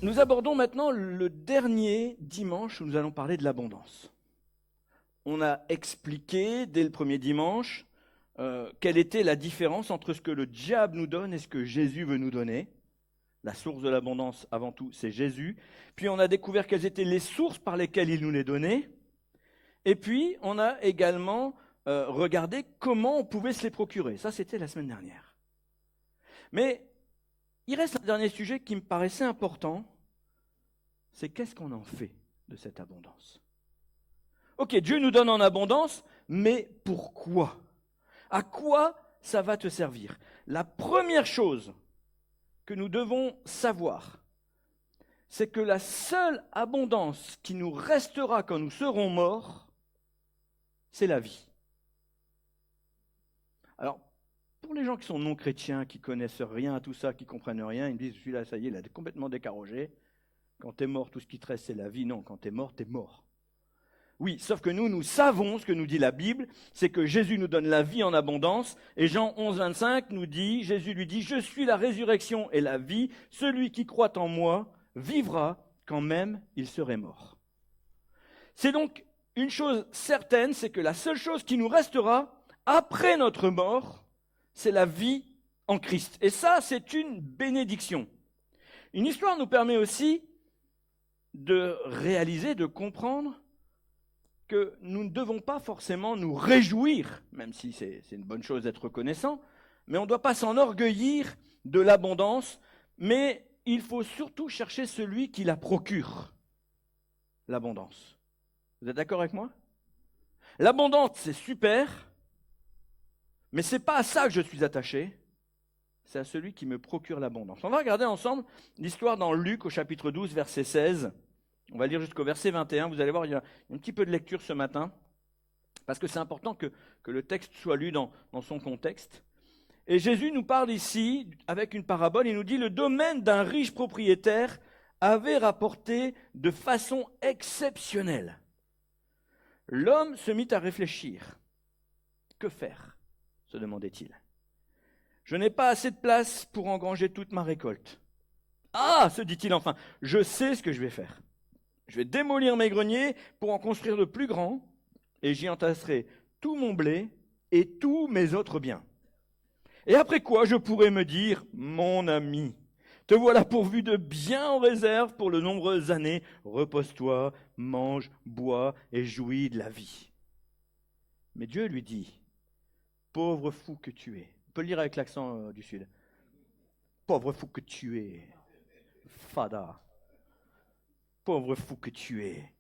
Nous abordons maintenant le dernier dimanche où nous allons parler de l'abondance. On a expliqué dès le premier dimanche quelle était la différence entre ce que le diable nous donne et ce que Jésus veut nous donner. La source de l'abondance, avant tout, c'est Jésus. Puis on a découvert quelles étaient les sources par lesquelles il nous les donnait. Et puis on a également regardé comment on pouvait se les procurer. Ça, c'était la semaine dernière. Mais il reste un dernier sujet qui me paraissait important, c'est qu'est-ce qu'on en fait de cette abondance? Ok, Dieu nous donne en abondance, mais pourquoi? À quoi ça va te servir? La première chose que nous devons savoir, c'est que la seule abondance qui nous restera quand nous serons morts, c'est la vie. Alors, pour les gens qui sont non chrétiens, qui connaissent rien à tout ça, qui comprennent rien, ils me disent, celui-là, ça y est, il a complètement décarogé. Quand t'es mort, tout ce qui te reste, c'est la vie. Non, quand t'es mort, t'es mort. Oui, sauf que nous savons ce que nous dit la Bible, c'est que Jésus nous donne la vie en abondance. Et Jean 11, 25 nous dit, Jésus lui dit, je suis la résurrection et la vie. Celui qui croit en moi vivra quand même il serait mort. C'est donc une chose certaine, c'est que la seule chose qui nous restera après notre mort, c'est la vie en Christ. Et ça, c'est une bénédiction. Une histoire nous permet aussi de réaliser, de comprendre que nous ne devons pas forcément nous réjouir, même si c'est une bonne chose d'être reconnaissant, mais on ne doit pas s'enorgueillir de l'abondance, mais il faut surtout chercher celui qui la procure, l'abondance. Vous êtes d'accord avec moi? L'abondance, c'est super, mais ce n'est pas à ça que je suis attaché, c'est à celui qui me procure l'abondance. On va regarder ensemble l'histoire dans Luc au chapitre 12, verset 16. On va lire jusqu'au verset 21. Vous allez voir, il y a un petit peu de lecture ce matin, parce que c'est important que le texte soit lu dans son contexte. Et Jésus nous parle ici, avec une parabole, il nous dit « Le domaine d'un riche propriétaire avait rapporté de façon exceptionnelle. L'homme se mit à réfléchir. Que faire ?» se demandait-il. « Je n'ai pas assez de place pour engranger toute ma récolte. »« Ah !» se dit-il enfin, « je sais ce que je vais faire. Je vais démolir mes greniers pour en construire de plus grands, et j'y entasserai tout mon blé et tous mes autres biens. Et après quoi, je pourrai me dire, mon ami, te voilà pourvu de biens en réserve pour de nombreuses années. Repose-toi, mange, bois et jouis de la vie. Mais Dieu lui dit, pauvre fou que tu es. On peut le lire avec l'accent du Sud. Pauvre fou que tu es. Fada. Pauvre fou que tu es,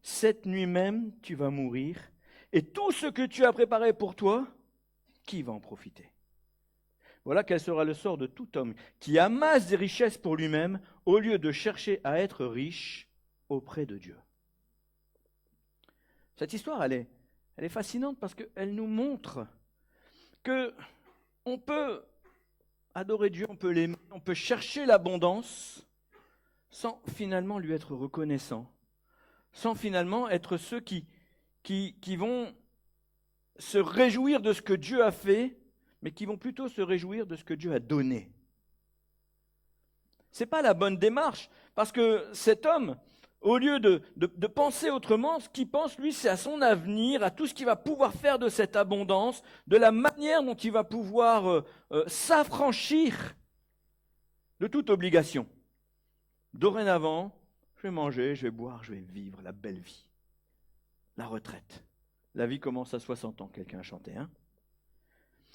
cette nuit même, tu vas mourir, et tout ce que tu as préparé pour toi, qui va en profiter? Voilà quel sera le sort de tout homme qui amasse des richesses pour lui-même, au lieu de chercher à être riche auprès de Dieu. Cette histoire, elle est fascinante parce qu'elle nous montre que on peut adorer Dieu, on peut l'aimer, on peut chercher l'abondance, sans finalement lui être reconnaissant, sans finalement être ceux qui vont se réjouir de ce que Dieu a fait, mais qui vont plutôt se réjouir de ce que Dieu a donné. Ce n'est pas la bonne démarche, parce que cet homme, au lieu de penser autrement, ce qu'il pense, lui, c'est à son avenir, à tout ce qu'il va pouvoir faire de cette abondance, de la manière dont il va pouvoir s'affranchir de toute obligation. Dorénavant, je vais manger, je vais boire, je vais vivre la belle vie. La retraite. La vie commence à 60 ans, quelqu'un a chanté, hein?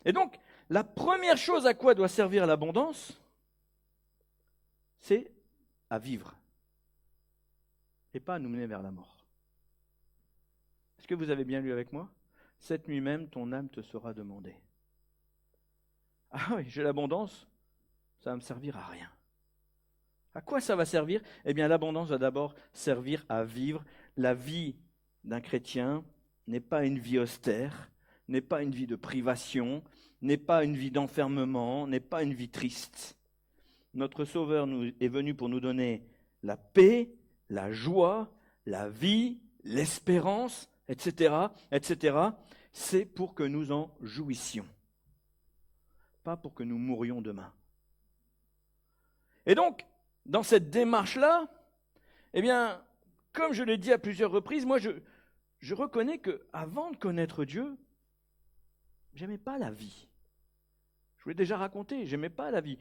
Et donc, la première chose à quoi doit servir l'abondance, c'est à vivre. Et pas à nous mener vers la mort. Est-ce que vous avez bien lu avec moi? Cette nuit même, ton âme te sera demandée. Ah oui, j'ai l'abondance, ça va me servir à rien. À quoi ça va servir? Eh bien, l'abondance va d'abord servir à vivre. La vie d'un chrétien n'est pas une vie austère, n'est pas une vie de privation, n'est pas une vie d'enfermement, n'est pas une vie triste. Notre Sauveur est venu pour nous donner la paix, la joie, la vie, l'espérance, etc., etc. C'est pour que nous en jouissions, pas pour que nous mourions demain. Et donc, dans cette démarche-là, eh bien, comme je l'ai dit à plusieurs reprises, moi je reconnais qu'avant de connaître Dieu, j'aimais pas la vie. Je vous l'ai déjà raconté, j'aimais pas la vie.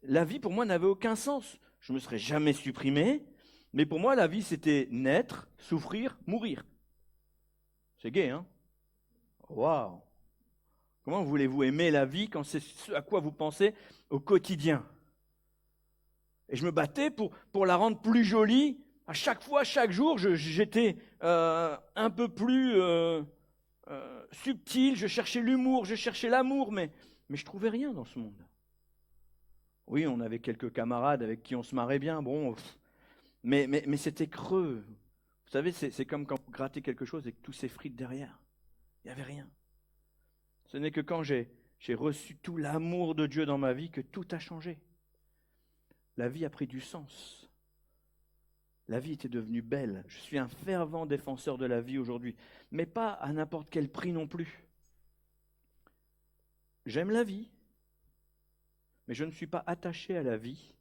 La vie pour moi n'avait aucun sens. Je me serais jamais supprimé, mais pour moi la vie c'était naître, souffrir, mourir. C'est gai, hein? Waouh! Comment voulez-vous aimer la vie quand c'est ce à quoi vous pensez au quotidien? Et je me battais pour la rendre plus jolie. À chaque fois, chaque jour, j'étais un peu plus subtil, je cherchais l'humour, je cherchais l'amour, mais je trouvais rien dans ce monde. Oui, on avait quelques camarades avec qui on se marrait bien, bon, mais c'était creux. Vous savez, c'est comme quand vous grattez quelque chose et que tout s'effrite derrière. Il n'y avait rien. Ce n'est que quand j'ai reçu tout l'amour de Dieu dans ma vie que tout a changé. La vie a pris du sens. La vie était devenue belle. Je suis un fervent défenseur de la vie aujourd'hui, mais pas à n'importe quel prix non plus. J'aime la vie, mais je ne suis pas attaché à la vie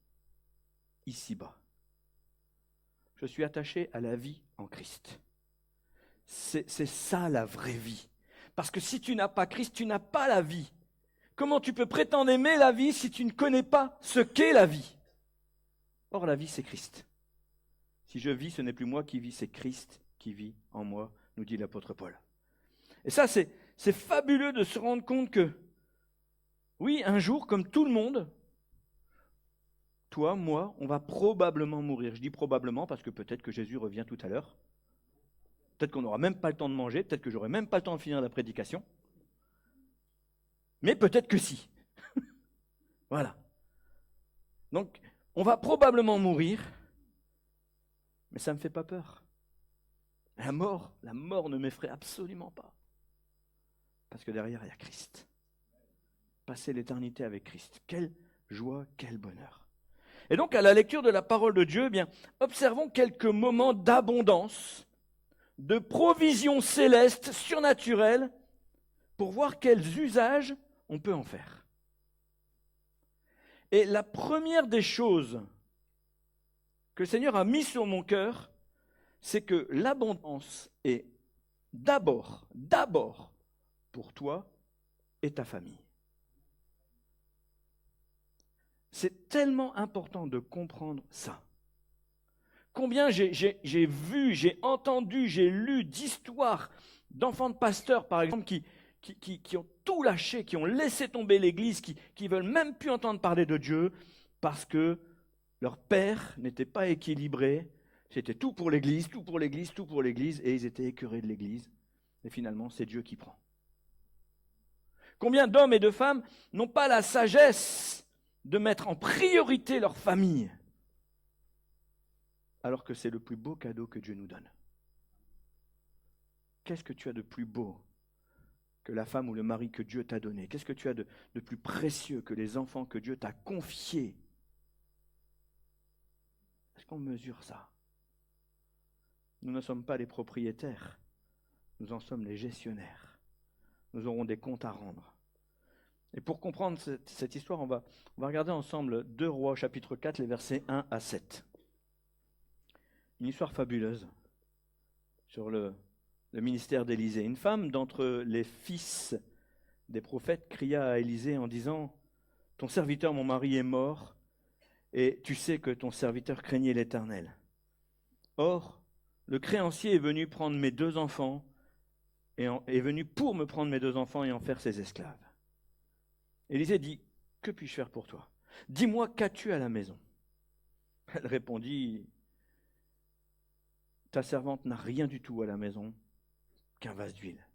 ici-bas. Je suis attaché à la vie en Christ. C'est ça la vraie vie. Parce que si tu n'as pas Christ, tu n'as pas la vie. Comment tu peux prétendre aimer la vie si tu ne connais pas ce qu'est la vie? Or, la vie, c'est Christ. Si je vis, ce n'est plus moi qui vis, c'est Christ qui vit en moi, nous dit l'apôtre Paul. Et ça, c'est fabuleux de se rendre compte que, oui, un jour, comme tout le monde, toi, moi, on va probablement mourir. Je dis probablement parce que peut-être que Jésus revient tout à l'heure. Peut-être qu'on n'aura même pas le temps de manger, peut-être que j'aurai même pas le temps de finir la prédication. Mais peut-être que si. Voilà. Donc, on va probablement mourir, mais ça ne me fait pas peur. La mort ne m'effraie absolument pas. Parce que derrière, il y a Christ. Passer l'éternité avec Christ. Quelle joie, quel bonheur. Et donc, à la lecture de la parole de Dieu, eh bien, observons quelques moments d'abondance, de provision céleste, surnaturelle, pour voir quels usages on peut en faire. Et la première des choses que le Seigneur a mis sur mon cœur, c'est que l'abondance est d'abord pour toi et ta famille. C'est tellement important de comprendre ça. Combien j'ai vu, j'ai entendu, j'ai lu d'histoires d'enfants de pasteurs, par exemple, qui ont tout lâché, qui ont laissé tomber l'Église, qui veulent même plus entendre parler de Dieu, parce que leur père n'était pas équilibré, c'était tout pour l'Église, tout pour l'Église, tout pour l'Église, et ils étaient écœurés de l'Église. Et finalement, c'est Dieu qui prend. Combien d'hommes et de femmes n'ont pas la sagesse de mettre en priorité leur famille, alors que c'est le plus beau cadeau que Dieu nous donne. Qu'est-ce que tu as de plus beau que la femme ou le mari que Dieu t'a donné? Qu'est-ce que tu as de plus précieux que les enfants que Dieu t'a confiés? Est-ce qu'on mesure ça? Nous ne sommes pas les propriétaires, nous en sommes les gestionnaires. Nous aurons des comptes à rendre. Et pour comprendre cette histoire, on va regarder ensemble 2 Rois, chapitre 4, les versets 1 à 7. Une histoire fabuleuse sur le ministère d'Élisée. Une femme d'entre les fils des prophètes cria à Élisée en disant « Ton serviteur, mon mari, est mort, et tu sais que ton serviteur craignait l'Éternel. Or, le créancier est venu prendre mes 2 enfants, est venu pour me prendre mes 2 enfants et en faire ses esclaves. » Élisée dit « Que puis-je faire pour toi? Dis-moi, qu'as-tu à la maison ?» Elle répondit « Ta servante n'a rien du tout à la maison qu'un vase d'huile. »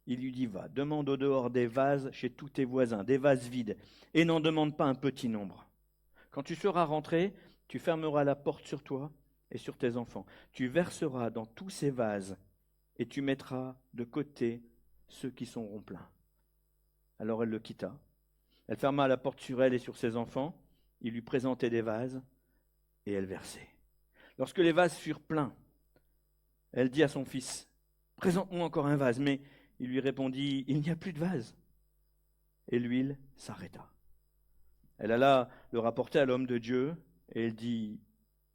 Il lui dit « Va, demande au dehors des vases chez tous tes voisins, des vases vides, et n'en demande pas un petit nombre. Quand tu seras rentré, tu fermeras la porte sur toi et sur tes enfants. Tu verseras dans tous ces vases et tu mettras de côté ceux qui seront pleins. » Alors elle le quitta. Elle ferma la porte sur elle et sur ses enfants. Il lui présentait des vases et elle versait. Lorsque les vases furent pleins, elle dit à son fils « Présente-moi encore un vase. » Mais il lui répondit « Il n'y a plus de vase. » Et l'huile s'arrêta. Elle alla le rapporter à l'homme de Dieu Et il dit,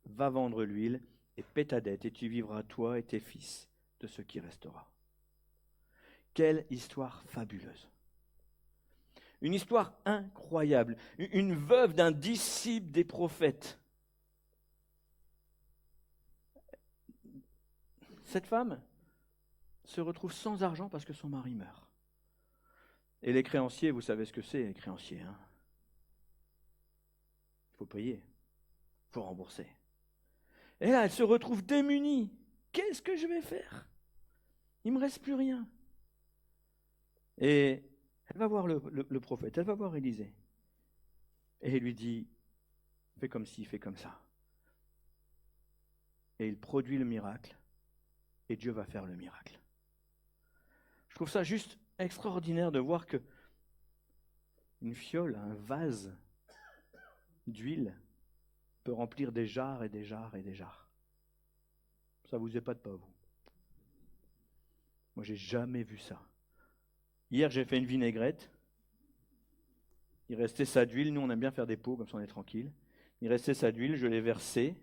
va vendre l'huile et paie ta dette, et tu vivras, toi et tes fils, de ce qui restera. Quelle histoire fabuleuse! Une histoire incroyable. Une veuve d'un disciple des prophètes. Cette femme se retrouve sans argent parce que son mari meurt. Et les créanciers, vous savez ce que c'est, les créanciers. Il faut payer, il faut rembourser. Et là, elle se retrouve démunie. Qu'est-ce que je vais faire? Il ne me reste plus rien. Et elle va voir le prophète, elle va voir Élisée. Et il lui dit, fais comme ci, fais comme ça. Et il produit le miracle. Et Dieu va faire le miracle. Je trouve ça juste extraordinaire de voir que une fiole, un vase d'huile peut remplir des jarres et des jarres et des jarres. Ça vous épate pas, vous? Moi, j'ai jamais vu ça. Hier, j'ai fait une vinaigrette. Il restait ça d'huile. Nous, on aime bien faire des pots, comme ça on est tranquille. Il restait ça d'huile, je l'ai versé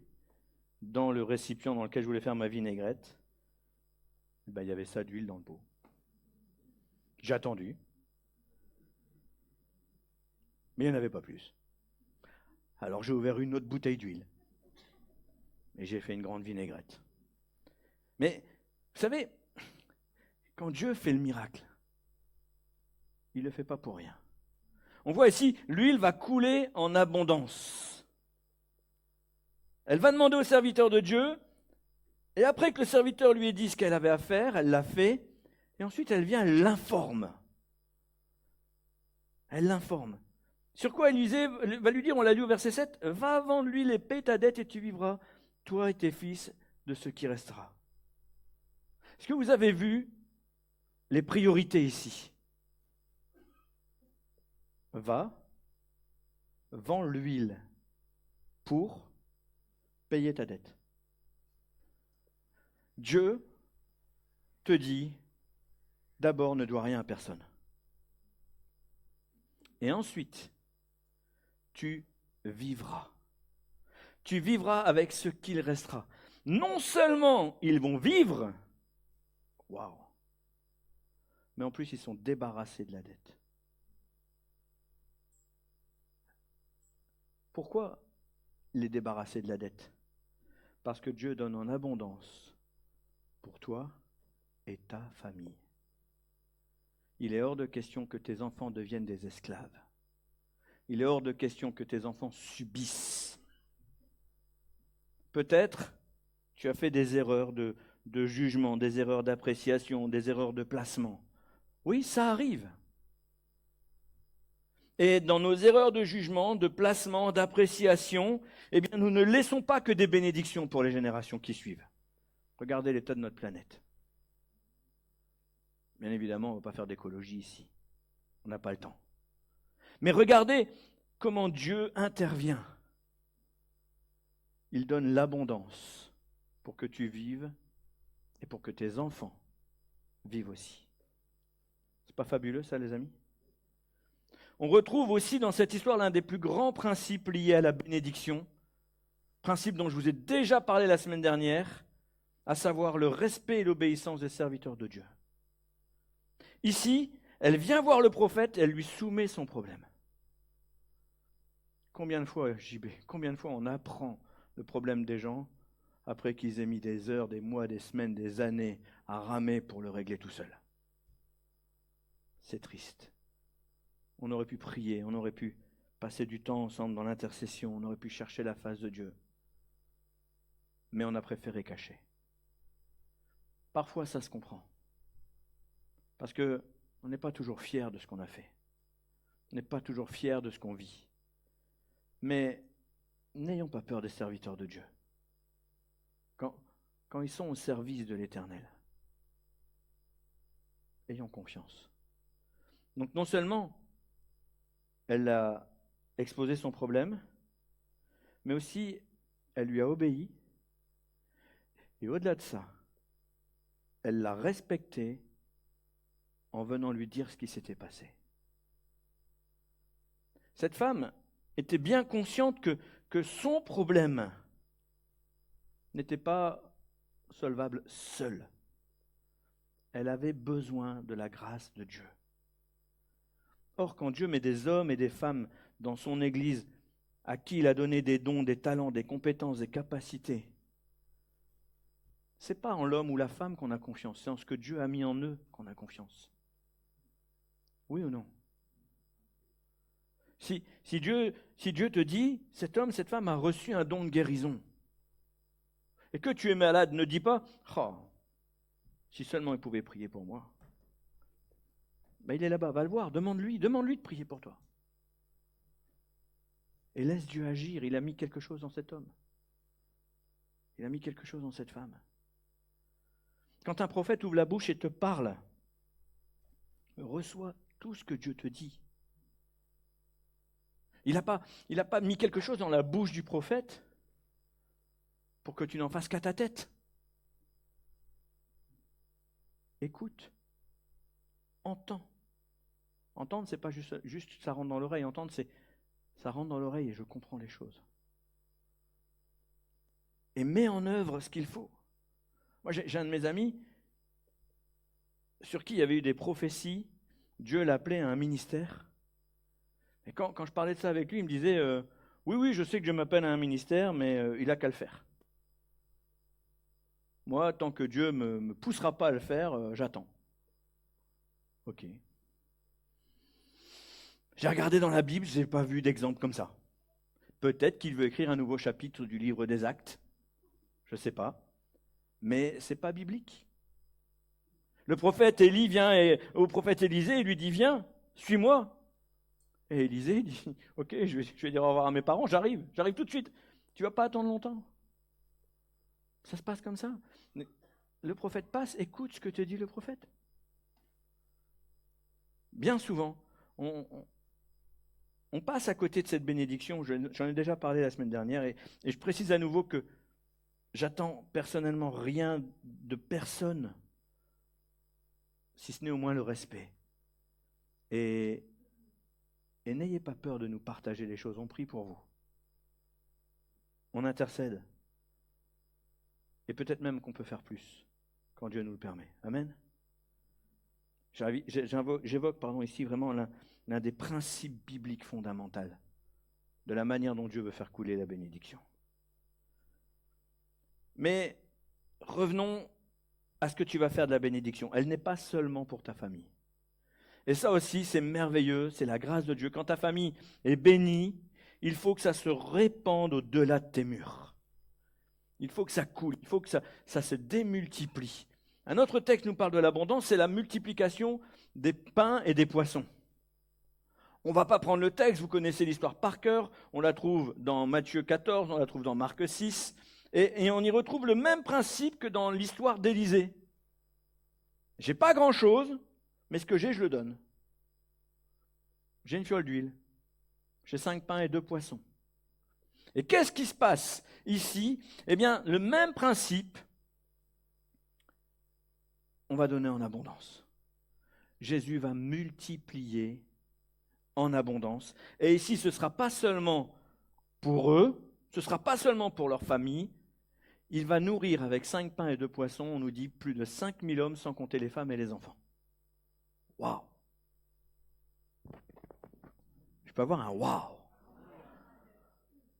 dans le récipient dans lequel je voulais faire ma vinaigrette. Et ben, il y avait ça d'huile dans le pot. J'ai attendu. Mais il n'y en avait pas plus. Alors j'ai ouvert une autre bouteille d'huile. Et j'ai fait une grande vinaigrette. Mais, vous savez, quand Dieu fait le miracle, il ne le fait pas pour rien. On voit ici, l'huile va couler en abondance. Elle va demander au serviteur de Dieu, et après que le serviteur lui ait dit ce qu'elle avait à faire, elle l'a fait, et ensuite elle vient, elle l'informe. Elle l'informe. Sur quoi Élisée va lui dire, on l'a lu au verset 7, « Va vendre l'huile et paie ta dette et tu vivras, toi et tes fils, de ce qui restera. » Est-ce que vous avez vu les priorités ici? Va, vends l'huile pour payer ta dette. Dieu te dit, d'abord ne dois rien à personne. Et ensuite, tu vivras. Tu vivras avec ce qu'il restera. Non seulement ils vont vivre, waouh, mais en plus ils sont débarrassés de la dette. Pourquoi les débarrasser de la dette? Parce que Dieu donne en abondance pour toi et ta famille. Il est hors de question que tes enfants deviennent des esclaves. Il est hors de question que tes enfants subissent. Peut-être tu as fait des erreurs de jugement, des erreurs d'appréciation, des erreurs de placement. Oui, ça arrive. Et dans nos erreurs de jugement, de placement, d'appréciation, eh bien, nous ne laissons pas que des bénédictions pour les générations qui suivent. Regardez l'état de notre planète. Bien évidemment, on ne va pas faire d'écologie ici. On n'a pas le temps. Mais regardez comment Dieu intervient. Il donne l'abondance pour que tu vives et pour que tes enfants vivent aussi. C'est pas fabuleux ça, les amis? On retrouve aussi dans cette histoire l'un des plus grands principes liés à la bénédiction, principe dont je vous ai déjà parlé la semaine dernière, à savoir le respect et l'obéissance des serviteurs de Dieu. Ici, elle vient voir le prophète et elle lui soumet son problème. Combien de fois, JB, combien de fois on apprend le problème des gens après qu'ils aient mis des heures, des mois, des semaines, des années à ramer pour le régler tout seul? C'est triste. On aurait pu prier, on aurait pu passer du temps ensemble dans l'intercession, on aurait pu chercher la face de Dieu. Mais on a préféré cacher. Parfois, ça se comprend. Parce qu'on n'est pas toujours fier de ce qu'on a fait. On n'est pas toujours fier de ce qu'on vit. Mais n'ayons pas peur des serviteurs de Dieu. Quand ils sont au service de l'Éternel, ayons confiance. Donc non seulement elle a exposé son problème, mais aussi elle lui a obéi. Et au-delà de ça, elle l'a respecté en venant lui dire ce qui s'était passé. Cette femme était bien consciente que que son problème n'était pas solvable seule. Elle avait besoin de la grâce de Dieu. Or, quand Dieu met des hommes et des femmes dans son Église, à qui il a donné des dons, des talents, des compétences, des capacités, ce n'est pas en l'homme ou la femme qu'on a confiance, c'est en ce que Dieu a mis en eux qu'on a confiance. Oui ou non? Si Dieu te dit, cet homme, cette femme a reçu un don de guérison, et que tu es malade, ne dis pas, « Oh, si seulement il pouvait prier pour moi. » Ben, il est là-bas, va le voir, demande-lui de prier pour toi. Et laisse Dieu agir, il a mis quelque chose dans cet homme. Il a mis quelque chose dans cette femme. Quand un prophète ouvre la bouche et te parle, reçois tout ce que Dieu te dit. Il n'a pas mis quelque chose dans la bouche du prophète pour que tu n'en fasses qu'à ta tête. Écoute, entends. Entendre, c'est pas juste ça rentre dans l'oreille. Entendre, c'est ça rentre dans l'oreille et je comprends les choses. Et mets en œuvre ce qu'il faut. Moi, j'ai un de mes amis sur qui il y avait eu des prophéties. Dieu l'appelait à un ministère. Et quand je parlais de ça avec lui, il me disait oui, je sais que Dieu m'appelle à un ministère, mais il n'a qu'à le faire. Moi, tant que Dieu ne me poussera pas à le faire, j'attends. Ok. J'ai regardé dans la Bible, je n'ai pas vu d'exemple comme ça. Peut-être qu'il veut écrire un nouveau chapitre du livre des Actes. Je ne sais pas. Mais ce n'est pas biblique. Le prophète Élie vient au prophète Élisée et lui dit « Viens, suis-moi ». Et Élisée dit « Ok, je vais dire au revoir à mes parents, j'arrive tout de suite. Tu ne vas pas attendre longtemps. » Ça se passe comme ça. Le prophète passe, écoute ce que te dit le prophète. Bien souvent, on passe à côté de cette bénédiction. J'en ai déjà parlé la semaine dernière et je précise à nouveau que j'attends personnellement rien de personne, si ce n'est au moins le respect. Et n'ayez pas peur de nous partager les choses. On prie pour vous. On intercède. Et peut-être même qu'on peut faire plus quand Dieu nous le permet. Amen. J'évoque ici vraiment l'un des principes bibliques fondamentaux de la manière dont Dieu veut faire couler la bénédiction. Mais revenons à ce que tu vas faire de la bénédiction. Elle n'est pas seulement pour ta famille. Et ça aussi, c'est merveilleux, c'est la grâce de Dieu. Quand ta famille est bénie, il faut que ça se répande au-delà de tes murs. Il faut que ça coule, il faut que ça se démultiplie. Un autre texte nous parle de l'abondance, c'est la multiplication des pains et des poissons. On ne va pas prendre le texte, vous connaissez l'histoire par cœur, on la trouve dans Matthieu 14, on la trouve dans Marc 6, et on y retrouve le même principe que dans l'histoire d'Élisée. J'ai pas grand-chose, mais ce que j'ai, je le donne. J'ai une fiole d'huile, j'ai 5 pains et 2 poissons. Et qu'est-ce qui se passe ici? Eh bien, le même principe, on va donner en abondance. Jésus va multiplier en abondance. Et ici, ce ne sera pas seulement pour eux, ce ne sera pas seulement pour leur famille. Il va nourrir avec 5 pains et 2 poissons, on nous dit plus de 5000 hommes, sans compter les femmes et les enfants. Waouh! Je peux avoir un waouh!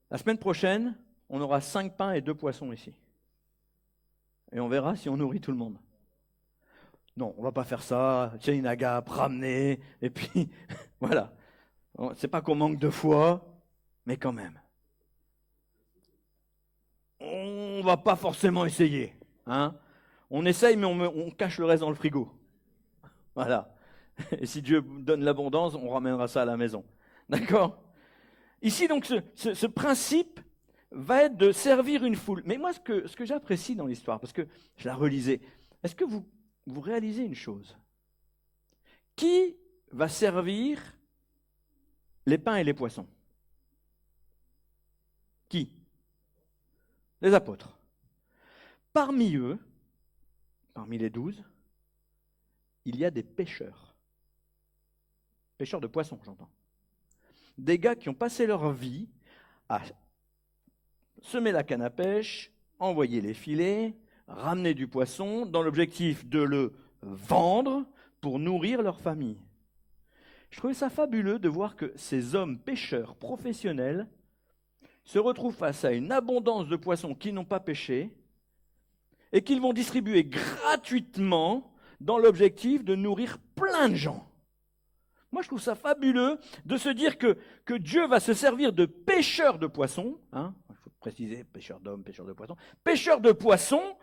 La semaine prochaine, on aura 5 pains et 2 poissons ici. Et on verra si on nourrit tout le monde. Non, on ne va pas faire ça. Tiens, une agape, ramener, et puis voilà. C'est pas qu'on manque de foi, mais quand même. On ne va pas forcément essayer. Hein. On essaye, mais on cache le reste dans le frigo. Voilà. Et si Dieu donne l'abondance, on ramènera ça à la maison. D'accord? Ici, donc, ce principe va être de servir une foule. Mais moi, ce que j'apprécie dans l'histoire, parce que je la relisais, est-ce que vous réalisez une chose? Qui va servir les pains et les poissons? Qui? Les apôtres. Parmi eux, parmi les 12, il y a des pêcheurs. Pêcheurs de poissons, j'entends. Des gars qui ont passé leur vie à semer la canne à pêche, envoyer les filets, ramener du poisson dans l'objectif de le vendre pour nourrir leur famille. Je trouvais ça fabuleux de voir que ces hommes pêcheurs professionnels se retrouvent face à une abondance de poissons qu'ils n'ont pas pêchés et qu'ils vont distribuer gratuitement dans l'objectif de nourrir plein de gens. Moi, je trouve ça fabuleux de se dire que Dieu va se servir de pêcheurs de poissons, il faut préciser, pêcheurs d'hommes, pêcheurs de poissons,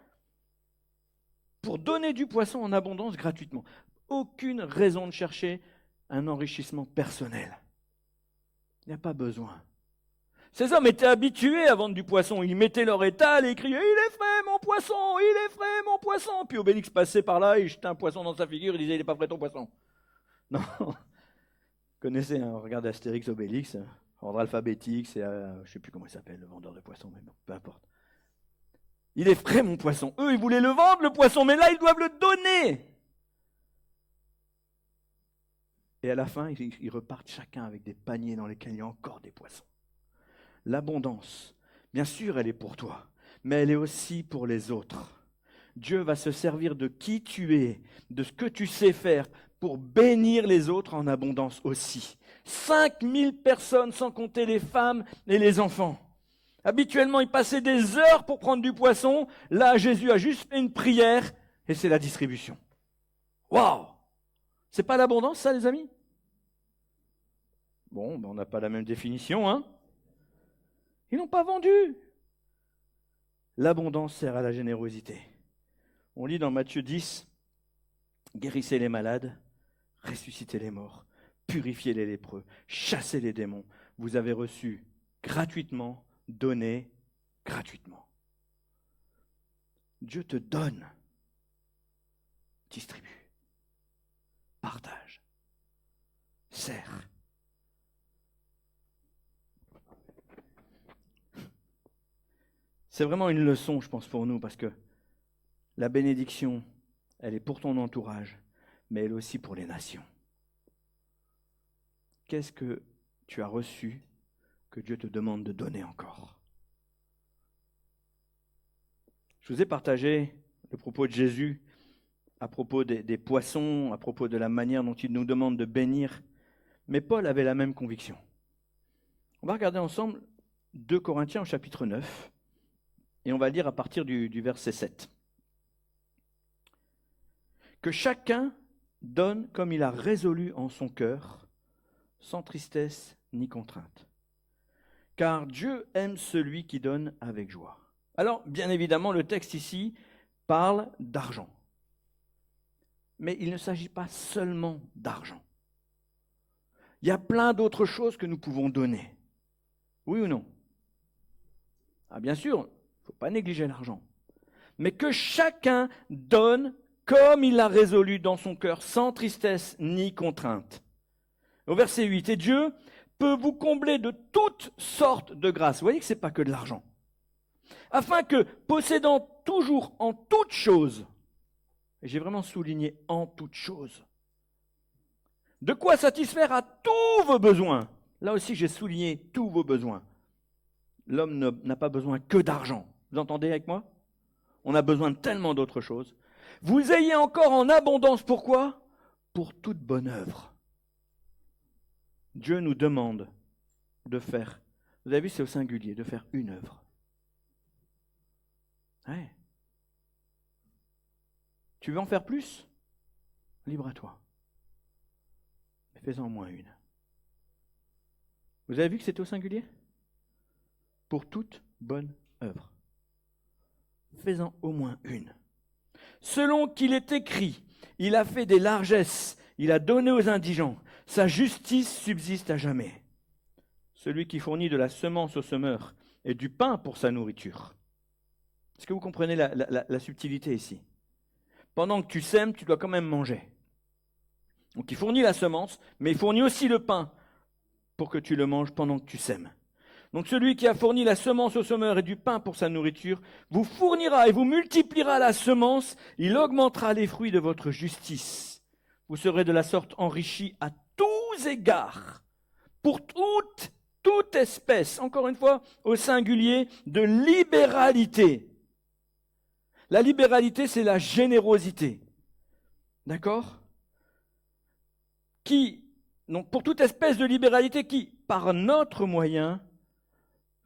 pour donner du poisson en abondance gratuitement. Aucune raison de chercher un enrichissement personnel. Il n'y a pas besoin. Ces hommes étaient habitués à vendre du poisson. Ils mettaient leur étal et ils criaient « Il est frais mon poisson, il est frais mon poisson !» Puis Obélix passait par là, il jetait un poisson dans sa figure, il disait « Il n'est pas frais ton poisson !» Non, vous connaissez, regardez Astérix, Obélix, ordre alphabétique, c'est, je ne sais plus comment il s'appelle, le vendeur de poissons, mais bon, peu importe. Il est frais mon poisson. Eux, ils voulaient le vendre le poisson, mais là, ils doivent le donner. Et à la fin, ils repartent chacun avec des paniers dans lesquels il y a encore des poissons. L'abondance, bien sûr, elle est pour toi, mais elle est aussi pour les autres. Dieu va se servir de qui tu es, de ce que tu sais faire, pour bénir les autres en abondance aussi. 5000 personnes, sans compter les femmes et les enfants. Habituellement, ils passaient des heures pour prendre du poisson. Là, Jésus a juste fait une prière et c'est la distribution. Waouh! C'est pas l'abondance, ça, les amis? Bon, on n'a pas la même définition, hein? Ils n'ont pas vendu. L'abondance sert à la générosité. On lit dans Matthieu 10, « Guérissez les malades, ressuscitez les morts, purifiez les lépreux, chassez les démons. Vous avez reçu gratuitement, donnez gratuitement. » Dieu te donne, distribue, partage, sert. C'est vraiment une leçon, je pense, pour nous, parce que la bénédiction, elle est pour ton entourage, mais elle est aussi pour les nations. Qu'est-ce que tu as reçu que Dieu te demande de donner encore? Je vous ai partagé le propos de Jésus à propos des poissons, à propos de la manière dont il nous demande de bénir, mais Paul avait la même conviction. On va regarder ensemble 2 Corinthiens au chapitre 9, et on va lire à partir du verset 7. Que chacun donne comme il a résolu en son cœur, sans tristesse ni contrainte. Car Dieu aime celui qui donne avec joie. Alors, bien évidemment, le texte ici parle d'argent. Mais il ne s'agit pas seulement d'argent. Il y a plein d'autres choses que nous pouvons donner. Oui ou non? Ah, bien sûr, il ne faut pas négliger l'argent. Mais que chacun donne comme il l'a résolu dans son cœur, sans tristesse ni contrainte. Au verset 8, « Et Dieu peut vous combler de toutes sortes de grâces. » Vous voyez que ce n'est pas que de l'argent. « Afin que, possédant toujours en toutes choses, et j'ai vraiment souligné en toutes choses, de quoi satisfaire à tous vos besoins. » Là aussi, j'ai souligné tous vos besoins. L'homme n'a pas besoin que d'argent. Vous entendez avec moi? On a besoin de tellement d'autres choses. Vous ayez encore en abondance, pourquoi? Pour toute bonne œuvre. Dieu nous demande de faire, vous avez vu, c'est au singulier, de faire une œuvre. Ouais. Tu veux en faire plus? Libre à toi. Mais fais-en au moins une. Vous avez vu que c'était au singulier? Pour toute bonne œuvre. Fais-en au moins une. Selon qu'il est écrit, il a fait des largesses, il a donné aux indigents, sa justice subsiste à jamais. Celui qui fournit de la semence au semeur et du pain pour sa nourriture. Est-ce que vous comprenez la subtilité ici? Pendant que tu sèmes, tu dois quand même manger. Donc il fournit la semence, mais il fournit aussi le pain pour que tu le manges pendant que tu sèmes. Donc celui qui a fourni la semence au semeur et du pain pour sa nourriture, vous fournira et vous multipliera la semence, il augmentera les fruits de votre justice. Vous serez de la sorte enrichis à tous égards, pour toute toute espèce, encore une fois, au singulier, de libéralité. La libéralité, c'est la générosité. D'accord ? Donc pour toute espèce de libéralité qui, par notre moyen,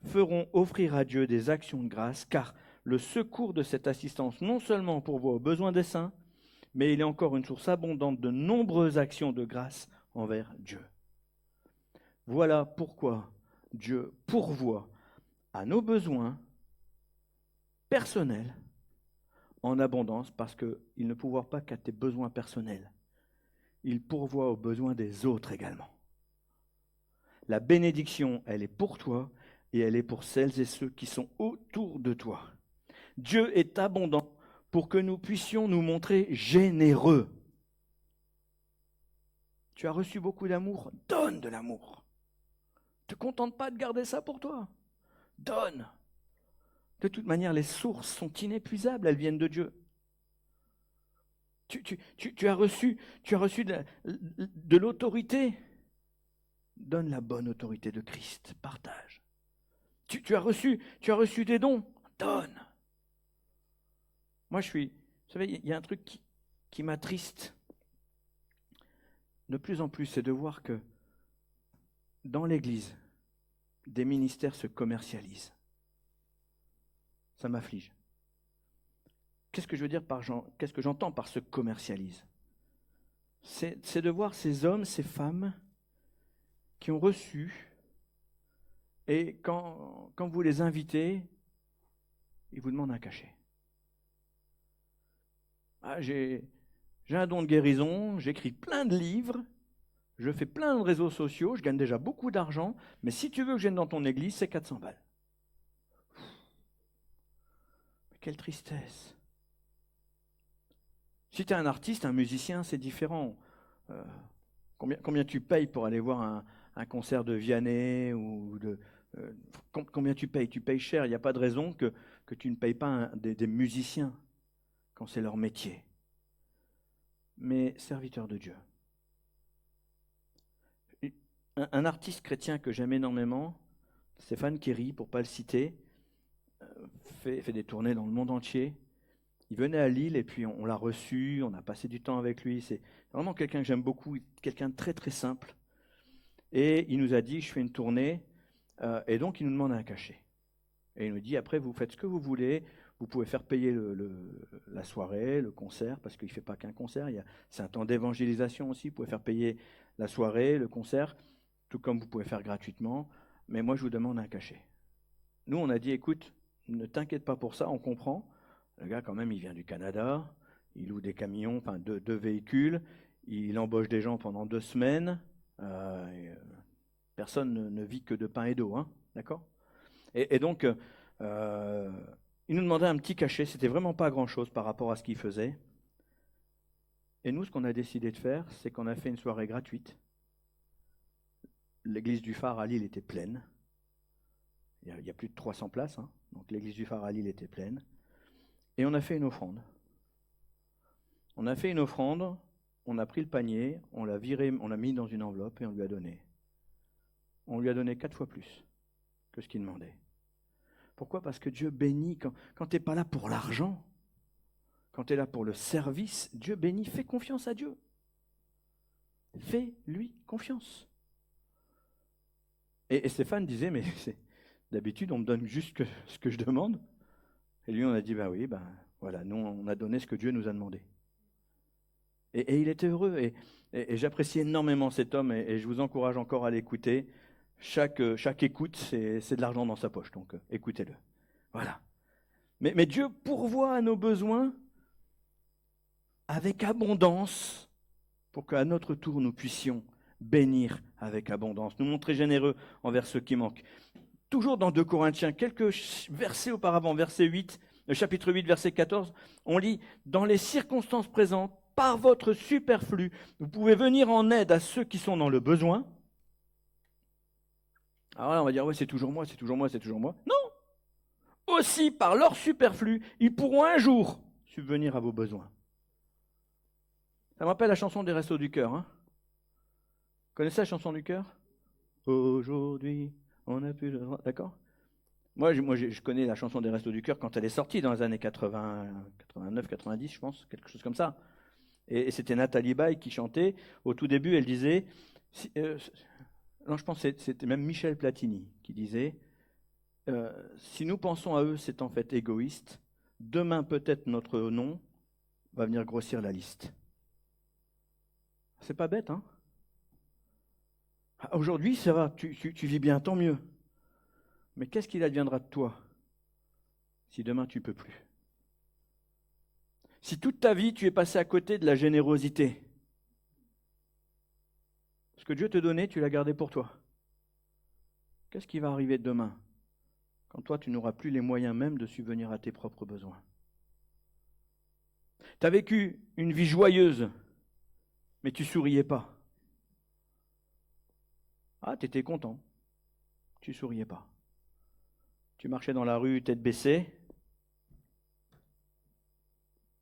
feront offrir à Dieu des actions de grâce, car le secours de cette assistance non seulement pourvoit aux besoins des saints, mais il est encore une source abondante de nombreuses actions de grâce envers Dieu. Voilà pourquoi Dieu pourvoit à nos besoins personnels en abondance, parce qu'il ne pourvoit pas qu'à tes besoins personnels. Il pourvoit aux besoins des autres également. La bénédiction, elle est pour toi et elle est pour celles et ceux qui sont autour de toi. Dieu est abondant pour que nous puissions nous montrer généreux. Tu as reçu beaucoup d'amour, donne de l'amour. Ne te contente pas de garder ça pour toi. Donne. De toute manière, les sources sont inépuisables, elles viennent de Dieu. Tu as reçu de l'autorité. Donne la bonne autorité de Christ, partage. Tu as reçu des dons, donne. Moi, vous savez, il y a un truc qui m'attriste de plus en plus, c'est de voir que dans l'Église, des ministères se commercialisent. Ça m'afflige. Qu'est-ce que j'entends par se commercialise ? C'est de voir ces hommes, ces femmes qui ont reçu, et quand vous les invitez, ils vous demandent un cachet. Ah, j'ai un don de guérison, j'écris plein de livres, je fais plein de réseaux sociaux, je gagne déjà beaucoup d'argent, mais si tu veux que je vienne dans ton église, c'est 400 balles. Mais quelle tristesse. Si tu es un artiste, un musicien, c'est différent. Combien tu payes pour aller voir un concert de Vianney ou combien tu payes ? Tu payes cher, il n'y a pas de raison que tu ne payes pas des musiciens quand c'est leur métier. Mais serviteur de Dieu. Un artiste chrétien que j'aime énormément, Stéphane Kéry, pour ne pas le citer, fait des tournées dans le monde entier. Il venait à Lille et puis on l'a reçu, on a passé du temps avec lui. C'est vraiment quelqu'un que j'aime beaucoup, quelqu'un de très très simple. Et il nous a dit, je fais une tournée, et donc il nous demande un cachet. Et il nous dit, après vous faites ce que vous voulez, vous pouvez faire payer la soirée, le concert, parce qu'il ne fait pas qu'un concert, c'est un temps d'évangélisation aussi, vous pouvez faire payer la soirée, le concert, tout comme vous pouvez faire gratuitement, mais moi je vous demande un cachet. Nous on a dit, écoute, ne t'inquiète pas pour ça, on comprend. Le gars quand même il vient du Canada, il loue des camions, enfin deux véhicules, il embauche des gens pendant 2 semaines, personne ne vit que de pain et d'eau, hein, d'accord ? Et donc, il nous demandait un petit cachet, c'était vraiment pas grand-chose par rapport à ce qu'il faisait. Et nous, ce qu'on a décidé de faire, c'est qu'on a fait une soirée gratuite. L'église du Phare à Lille était pleine. Il y a plus de 300 places, hein, donc l'église du Phare à Lille était pleine. Et on a fait une offrande. On a fait une offrande, on a pris le panier, on l'a viré, on l'a mis dans une enveloppe et on lui a donné. On lui a donné 4 fois plus que ce qu'il demandait. Pourquoi ? Parce que Dieu bénit quand tu n'es pas là pour l'argent, quand tu es là pour le service, Dieu bénit. Fais confiance à Dieu. Fais-lui confiance. Et Stéphane disait, mais d'habitude on me donne juste ce que je demande. Et lui on a dit, oui, voilà, nous on a donné ce que Dieu nous a demandé. Et il était heureux. Et j'apprécie énormément cet homme et je vous encourage encore à l'écouter. Chaque écoute, c'est de l'argent dans sa poche, donc écoutez-le. Voilà. Mais Dieu pourvoit à nos besoins avec abondance pour qu'à notre tour, nous puissions bénir avec abondance, nous montrer généreux envers ceux qui manquent. Toujours dans 2 Corinthiens, quelques versets auparavant, chapitre 8, verset 14, on lit « Dans les circonstances présentes, par votre superflu, vous pouvez venir en aide à ceux qui sont dans le besoin. » Alors là, on va dire, ouais, c'est toujours moi. Non! Aussi, par leur superflu, ils pourront un jour subvenir à vos besoins. Ça me rappelle la chanson des Restos du Cœur. Hein. Vous connaissez la chanson du cœur ? Aujourd'hui, On n'a plus le droit, d'accord? Moi, je connais la chanson des Restos du Cœur quand elle est sortie dans les années 80, 89, 90, je pense, quelque chose comme ça. Et c'était Nathalie Baye qui chantait. Au tout début, elle disait, non, je pense que c'était même Michel Platini qui disait, si nous pensons à eux, c'est en fait égoïste. Demain, peut-être notre nom va venir grossir la liste. C'est pas bête, hein? Aujourd'hui, ça va, tu vis bien, tant mieux. Mais qu'est-ce qu'il adviendra de toi si demain tu peux plus? Si toute ta vie tu es passé à côté de la générosité, ce que Dieu te donnait, tu l'as gardé pour toi. Qu'est-ce qui va arriver demain quand toi tu n'auras plus les moyens même de subvenir à tes propres besoins? Tu as vécu une vie joyeuse, mais tu souriais pas. Ah, tu étais content, tu souriais pas. Tu marchais dans la rue tête baissée,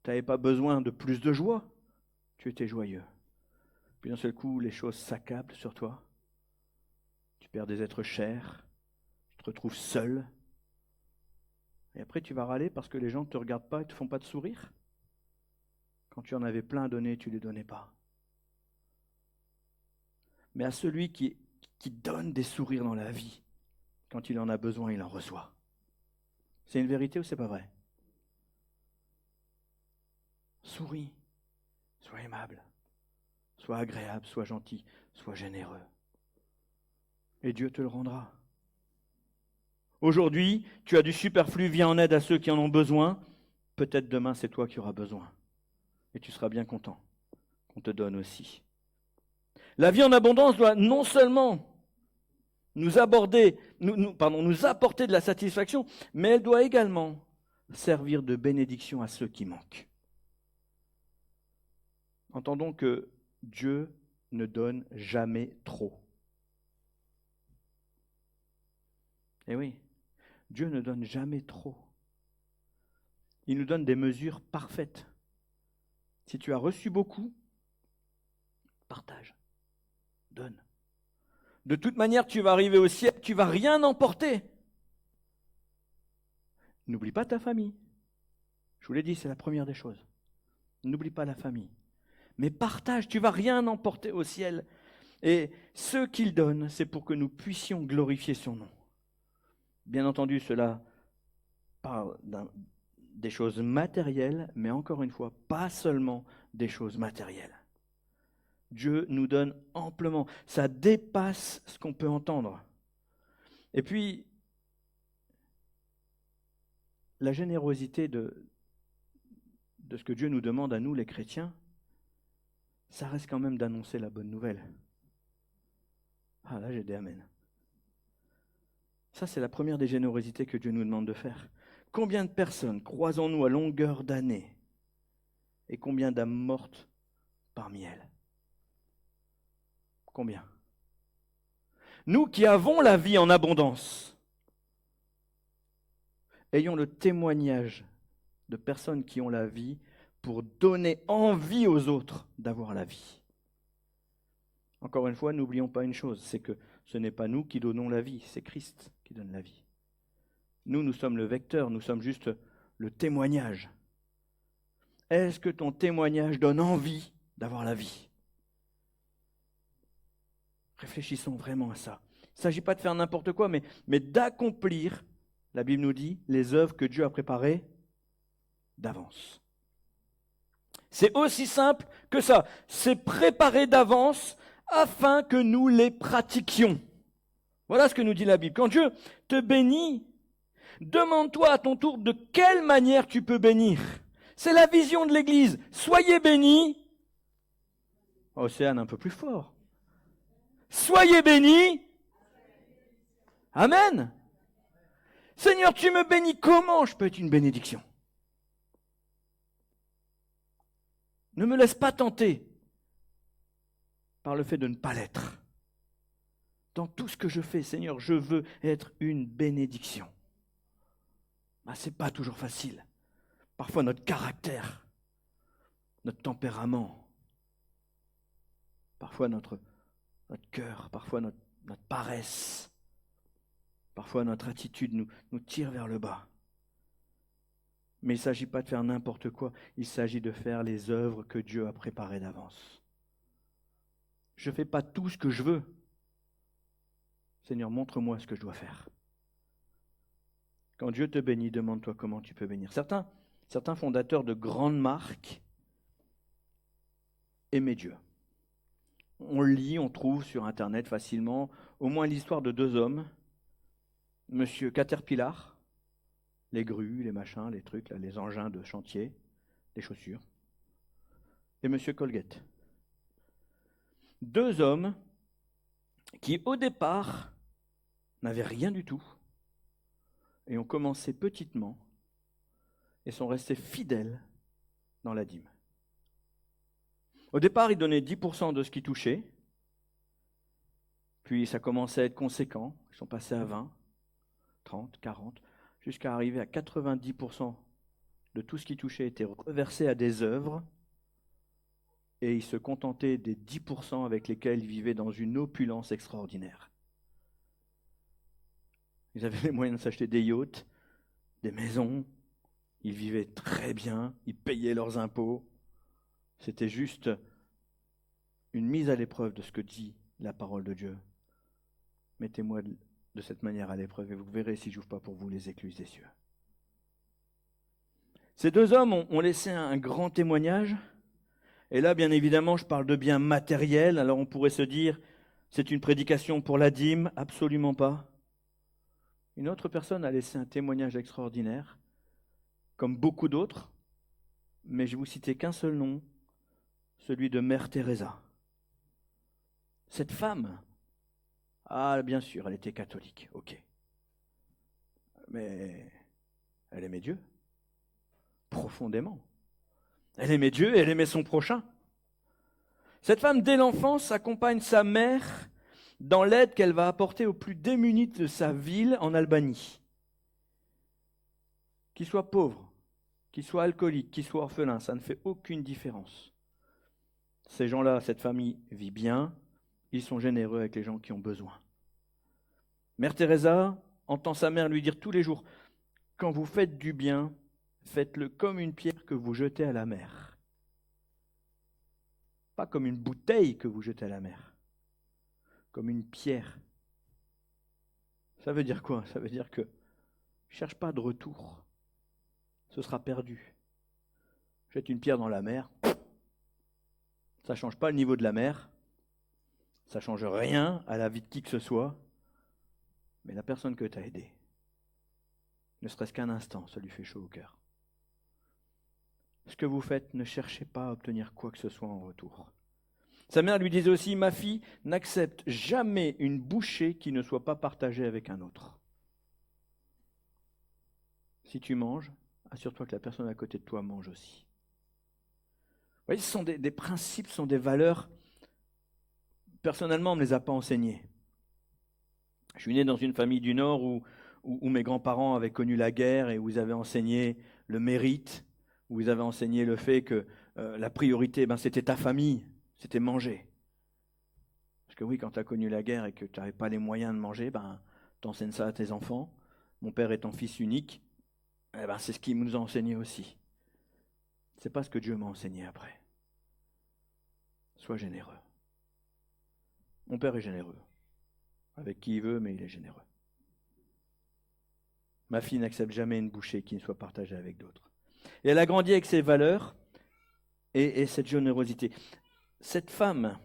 tu n'avais pas besoin de plus de joie, tu étais joyeux. Puis d'un seul coup, les choses s'accablent sur toi. Tu perds des êtres chers, tu te retrouves seul. Et après, tu vas râler parce que les gens ne te regardent pas et ne te font pas de sourire. Quand tu en avais plein à donner, tu ne les donnais pas. Mais à celui qui donne des sourires dans la vie, quand il en a besoin, il en reçoit. C'est une vérité ou c'est pas vrai? Souris, sois aimable, sois agréable, sois gentil, sois généreux. Et Dieu te le rendra. Aujourd'hui, tu as du superflu, viens en aide à ceux qui en ont besoin. Peut-être demain, c'est toi qui auras besoin. Et tu seras bien content qu'on te donne aussi. La vie en abondance doit non seulement nous apporter de la satisfaction, mais elle doit également servir de bénédiction à ceux qui manquent. Entendons que Dieu ne donne jamais trop. Eh oui, Dieu ne donne jamais trop. Il nous donne des mesures parfaites. Si tu as reçu beaucoup, partage, donne. De toute manière, tu vas arriver au ciel, tu ne vas rien emporter. N'oublie pas ta famille. Je vous l'ai dit, c'est la première des choses. N'oublie pas la famille. Mais partage, tu ne vas rien emporter au ciel. Et ce qu'il donne, c'est pour que nous puissions glorifier son nom. Bien entendu, cela parle des choses matérielles, mais encore une fois, pas seulement des choses matérielles. Dieu nous donne amplement. Ça dépasse ce qu'on peut entendre. Et puis, la générosité de ce que Dieu nous demande à nous, les chrétiens, ça reste quand même d'annoncer la bonne nouvelle. Ah là, j'ai des amen. Ça, c'est la première des générosités que Dieu nous demande de faire. Combien de personnes croisons-nous à longueur d'année et combien d'âmes mortes parmi elles? Combien? Nous qui avons la vie en abondance, ayons le témoignage de personnes qui ont la vie pour donner envie aux autres d'avoir la vie. Encore une fois, n'oublions pas une chose, c'est que ce n'est pas nous qui donnons la vie, c'est Christ qui donne la vie. Nous sommes le vecteur, nous sommes juste le témoignage. Est-ce que ton témoignage donne envie d'avoir la vie? Réfléchissons vraiment à ça. Il ne s'agit pas de faire n'importe quoi, mais d'accomplir, la Bible nous dit, les œuvres que Dieu a préparées d'avance. C'est aussi simple que ça. C'est préparé d'avance afin que nous les pratiquions. Voilà ce que nous dit la Bible. Quand Dieu te bénit, demande-toi à ton tour de quelle manière tu peux bénir. C'est la vision de l'Église. Soyez bénis. Océane un peu plus fort. Soyez bénis. Amen. Seigneur, tu me bénis. Comment je peux être une bénédiction? Ne me laisse pas tenter par le fait de ne pas l'être. Dans tout ce que je fais, Seigneur, je veux être une bénédiction. Ce n'est pas toujours facile. Parfois notre caractère, notre tempérament, parfois notre cœur, parfois notre paresse Parfois, notre attitude nous tire vers le bas. Mais il ne s'agit pas de faire n'importe quoi, il s'agit de faire les œuvres que Dieu a préparées d'avance. Je ne fais pas tout ce que je veux. Seigneur, montre-moi ce que je dois faire. Quand Dieu te bénit, demande-toi comment tu peux bénir. Certains fondateurs de grandes marques aimaient Dieu. On lit, on trouve sur Internet facilement au moins l'histoire de 2 hommes. Monsieur Caterpillar, les grues, les machins, les trucs, là, les engins de chantier, les chaussures, et Monsieur Colgate. 2 hommes qui, au départ, n'avaient rien du tout et ont commencé petitement et sont restés fidèles dans la dîme. Au départ, ils donnaient 10% de ce qu'ils touchaient, puis ça commençait à être conséquent, ils sont passés à 20, 30, 40, jusqu'à arriver à 90% de tout ce qu'ils touchaient était reversé à des œuvres, et ils se contentaient des 10% avec lesquels ils vivaient dans une opulence extraordinaire. Ils avaient les moyens de s'acheter des yachts, des maisons, ils vivaient très bien, ils payaient leurs impôts. C'était juste une mise à l'épreuve de ce que dit la parole de Dieu. Mettez-moi de cette manière à l'épreuve et vous verrez si je n'ouvre pas pour vous les écluses des cieux. Ces 2 hommes ont laissé un grand témoignage. Et là, bien évidemment, je parle de biens matériels. Alors on pourrait se dire, c'est une prédication pour la dîme. Absolument pas. Une autre personne a laissé un témoignage extraordinaire, comme beaucoup d'autres, mais je vais vous citer qu'un seul nom, celui de Mère Teresa. Cette femme, bien sûr, elle était catholique, ok. Mais elle aimait Dieu, profondément. Elle aimait Dieu et elle aimait son prochain. Cette femme, dès l'enfance, accompagne sa mère dans l'aide qu'elle va apporter aux plus démunis de sa ville en Albanie. Qu'ils soient pauvres, qu'ils soient alcooliques, qu'ils soient orphelins, ça ne fait aucune différence. Ces gens-là, cette famille vit bien, ils sont généreux avec les gens qui ont besoin. Mère Teresa entend sa mère lui dire tous les jours, « Quand vous faites du bien, faites-le comme une pierre que vous jetez à la mer. » Pas comme une bouteille que vous jetez à la mer, comme une pierre. Ça veut dire quoi? Ça veut dire que ne cherche pas de retour, ce sera perdu. Jette une pierre dans la mer, ça ne change pas le niveau de la mer, ça ne change rien à la vie de qui que ce soit, mais la personne que tu as aidée, ne serait-ce qu'un instant, ça lui fait chaud au cœur. Ce que vous faites, ne cherchez pas à obtenir quoi que ce soit en retour. Sa mère lui disait aussi, « Ma fille, n'accepte jamais une bouchée qui ne soit pas partagée avec un autre. Si tu manges, assure-toi que la personne à côté de toi mange aussi. » Vous voyez, ce sont des principes, ce sont des valeurs. Personnellement, on ne me les a pas enseignés. Je suis né dans une famille du Nord où mes grands-parents avaient connu la guerre et où ils avaient enseigné le mérite, où ils avaient enseigné le fait que la priorité, c'était ta famille, c'était manger. Parce que oui, quand tu as connu la guerre et que tu n'avais pas les moyens de manger, tu enseignes ça à tes enfants. Mon père étant fils unique, c'est ce qu'il nous a enseigné aussi. Ce n'est pas ce que Dieu m'a enseigné après. Sois généreux. Mon père est généreux. Avec qui il veut, mais il est généreux. Ma fille n'accepte jamais une bouchée qui ne soit partagée avec d'autres. Et elle a grandi avec ces valeurs et cette générosité. Cette femme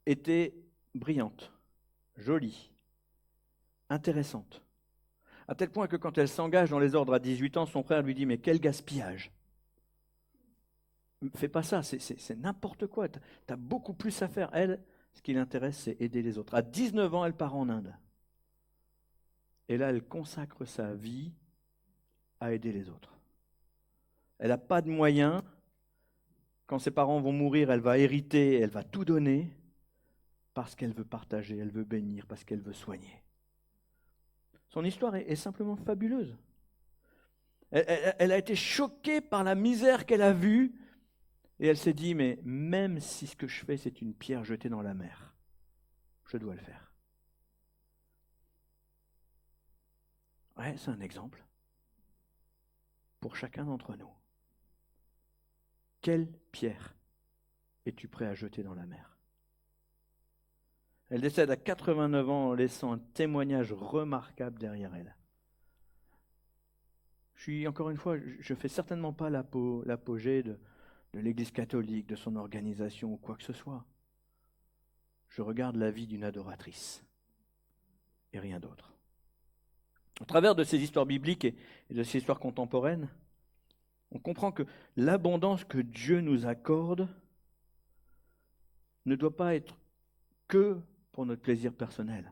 était brillante, jolie, intéressante. À tel point que quand elle s'engage dans les ordres à 18 ans, son frère lui dit « Mais quel gaspillage ! Fais pas ça, c'est n'importe quoi, tu as beaucoup plus à faire. » Elle, ce qui l'intéresse, c'est aider les autres. À 19 ans, elle part en Inde. Et là, elle consacre sa vie à aider les autres. Elle n'a pas de moyens. Quand ses parents vont mourir, elle va hériter, elle va tout donner parce qu'elle veut partager, elle veut bénir, parce qu'elle veut soigner. Son histoire est simplement fabuleuse. Elle a été choquée par la misère qu'elle a vue et elle s'est dit, mais même si ce que je fais, c'est une pierre jetée dans la mer, je dois le faire. Ouais, c'est un exemple pour chacun d'entre nous. Quelle pierre es-tu prêt à jeter dans la mer? Elle décède à 89 ans en laissant un témoignage remarquable derrière elle. Encore une fois, je ne fais certainement pas l'apogée de l'Église catholique, de son organisation ou quoi que ce soit. Je regarde la vie d'une adoratrice et rien d'autre. Au travers de ces histoires bibliques et de ces histoires contemporaines, on comprend que l'abondance que Dieu nous accorde ne doit pas être que pour notre plaisir personnel.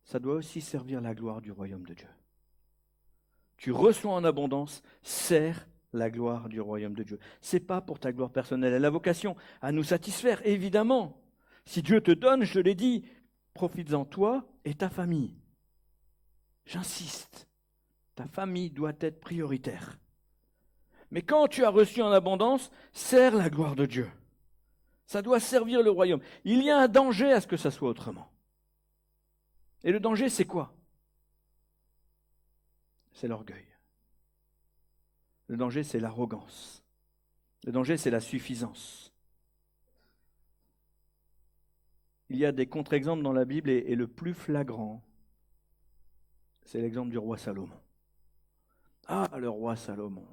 Ça doit aussi servir la gloire du royaume de Dieu. Tu reçois en abondance, sers la gloire du royaume de Dieu. C'est pas pour ta gloire personnelle. Elle a vocation à nous satisfaire, évidemment. Si Dieu te donne, je te l'ai dit, profites-en toi et ta famille. J'insiste, ta famille doit être prioritaire. Mais quand tu as reçu en abondance, sers la gloire de Dieu. Ça doit servir le royaume. Il y a un danger à ce que ça soit autrement. Et le danger, c'est quoi? C'est l'orgueil. Le danger, c'est l'arrogance. Le danger, c'est la suffisance. Il y a des contre-exemples dans la Bible et le plus flagrant, c'est l'exemple du roi Salomon. Ah, le roi Salomon,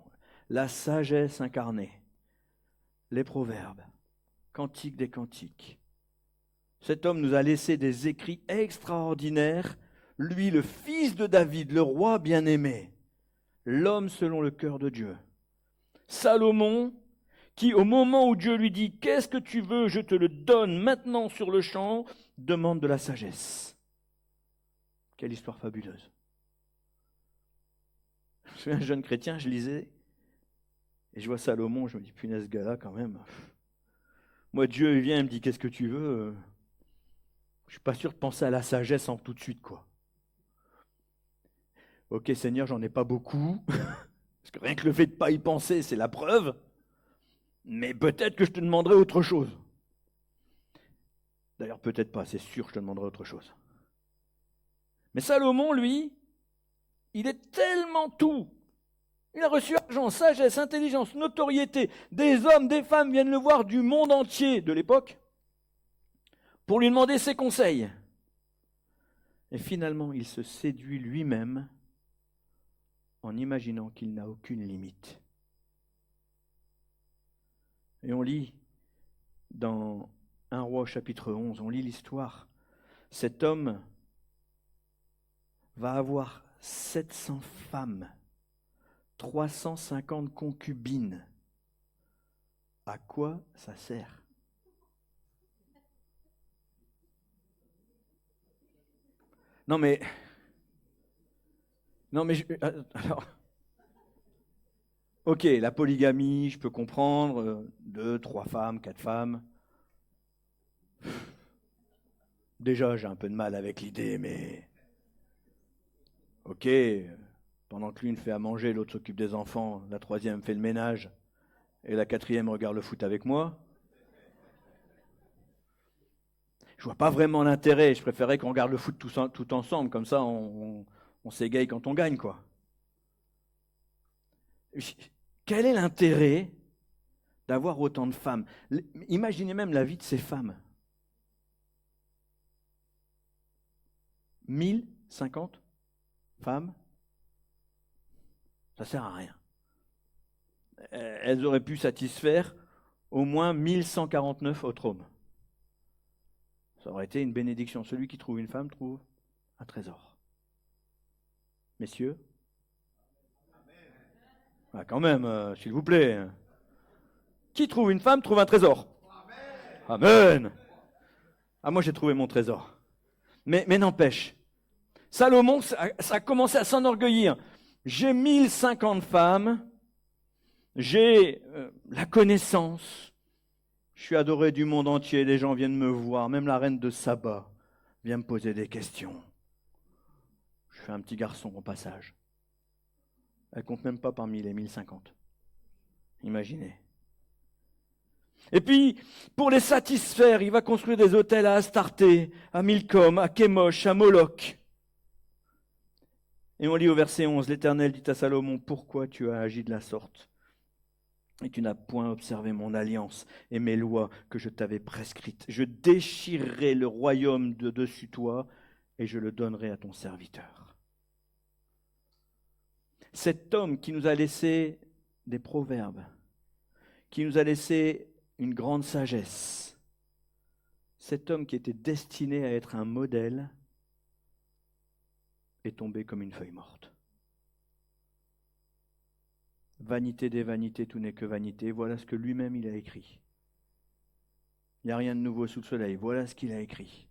la sagesse incarnée, les proverbes, cantiques des cantiques. Cet homme nous a laissé des écrits extraordinaires, lui, le fils de David, le roi bien-aimé, l'homme selon le cœur de Dieu. Salomon, qui au moment où Dieu lui dit « Qu'est-ce que tu veux, je te le donne maintenant sur le champ », demande de la sagesse. Quelle histoire fabuleuse. Je suis un jeune chrétien, je lisais, et je vois Salomon, je me dis « Punaise, ce gars-là, quand même. » Moi, Dieu, il vient, il me dit « Qu'est-ce que tu veux ?» Je ne suis pas sûr de penser à la sagesse en tout de suite, quoi. Ok, Seigneur, j'en ai pas beaucoup, parce que rien que le fait de ne pas y penser, c'est la preuve. Mais peut-être que je te demanderai autre chose. D'ailleurs, peut-être pas, c'est sûr que je te demanderai autre chose. Mais Salomon, lui, il est tellement tout. Il a reçu argent, sagesse, intelligence, notoriété. Des hommes, des femmes viennent le voir du monde entier de l'époque pour lui demander ses conseils. Et finalement, il se séduit lui-même en imaginant qu'il n'a aucune limite. Et on lit dans 1 Roi chapitre 11, on lit l'histoire. Cet homme va avoir 700 femmes, 350 concubines. À quoi ça sert? Non mais alors, ok, la polygamie, je peux comprendre, 2, 3 femmes, 4 femmes. Déjà, j'ai un peu de mal avec l'idée, mais ok, pendant que l'une fait à manger, l'autre s'occupe des enfants, la troisième fait le ménage, et la quatrième regarde le foot avec moi. Je vois pas vraiment l'intérêt, je préférais qu'on regarde le foot tout ensemble, comme ça on s'égaye quand on gagne, quoi. Quel est l'intérêt d'avoir autant de femmes? Imaginez même la vie de ces femmes. 1050 femmes, ça sert à rien. Elles auraient pu satisfaire au moins 1149 autres hommes. Ça aurait été une bénédiction. Celui qui trouve une femme trouve un trésor. Messieurs, ah, quand même, s'il vous plaît. Qui trouve une femme trouve un trésor. Amen. Ah, moi j'ai trouvé mon trésor. Mais n'empêche, Salomon, ça a commencé à s'enorgueillir. J'ai 1050 femmes, j'ai la connaissance, je suis adoré du monde entier, les gens viennent me voir, même la reine de Saba vient me poser des questions. Je fais un petit garçon au passage. Elle ne compte même pas parmi les 1050. Imaginez. Et puis, pour les satisfaire, il va construire des hôtels à Astarté, à Milcom, à Kémosh, à Moloch. Et on lit au verset 11, l'Éternel dit à Salomon, pourquoi tu as agi de la sorte et tu n'as point observé mon alliance et mes lois que je t'avais prescrites. Je déchirerai le royaume de dessus toi et je le donnerai à ton serviteur. Cet homme qui nous a laissé des proverbes, qui nous a laissé une grande sagesse, cet homme qui était destiné à être un modèle est tombé comme une feuille morte. Vanité des vanités, tout n'est que vanité. Voilà ce que lui-même il a écrit. Il n'y a rien de nouveau sous le soleil. Voilà ce qu'il a écrit.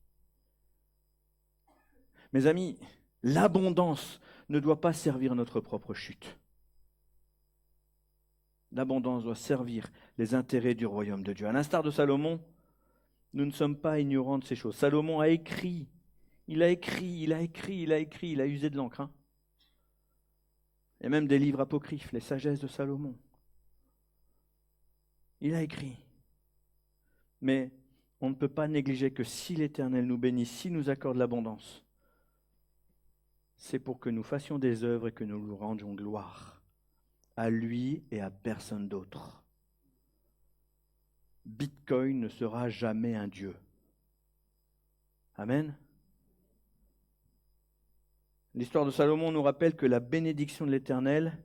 Mes amis, l'abondance ne doit pas servir notre propre chute. L'abondance doit servir les intérêts du royaume de Dieu. À l'instar de Salomon, nous ne sommes pas ignorants de ces choses. Salomon a écrit, il a usé de l'encre. Il y a même des livres apocryphes, les sagesses de Salomon. Il a écrit. Mais on ne peut pas négliger que si l'Éternel nous bénit, s'il nous accorde l'abondance, c'est pour que nous fassions des œuvres et que nous lui rendions gloire, à lui et à personne d'autre. Bitcoin ne sera jamais un dieu. Amen. L'histoire de Salomon nous rappelle que la bénédiction de l'Éternel,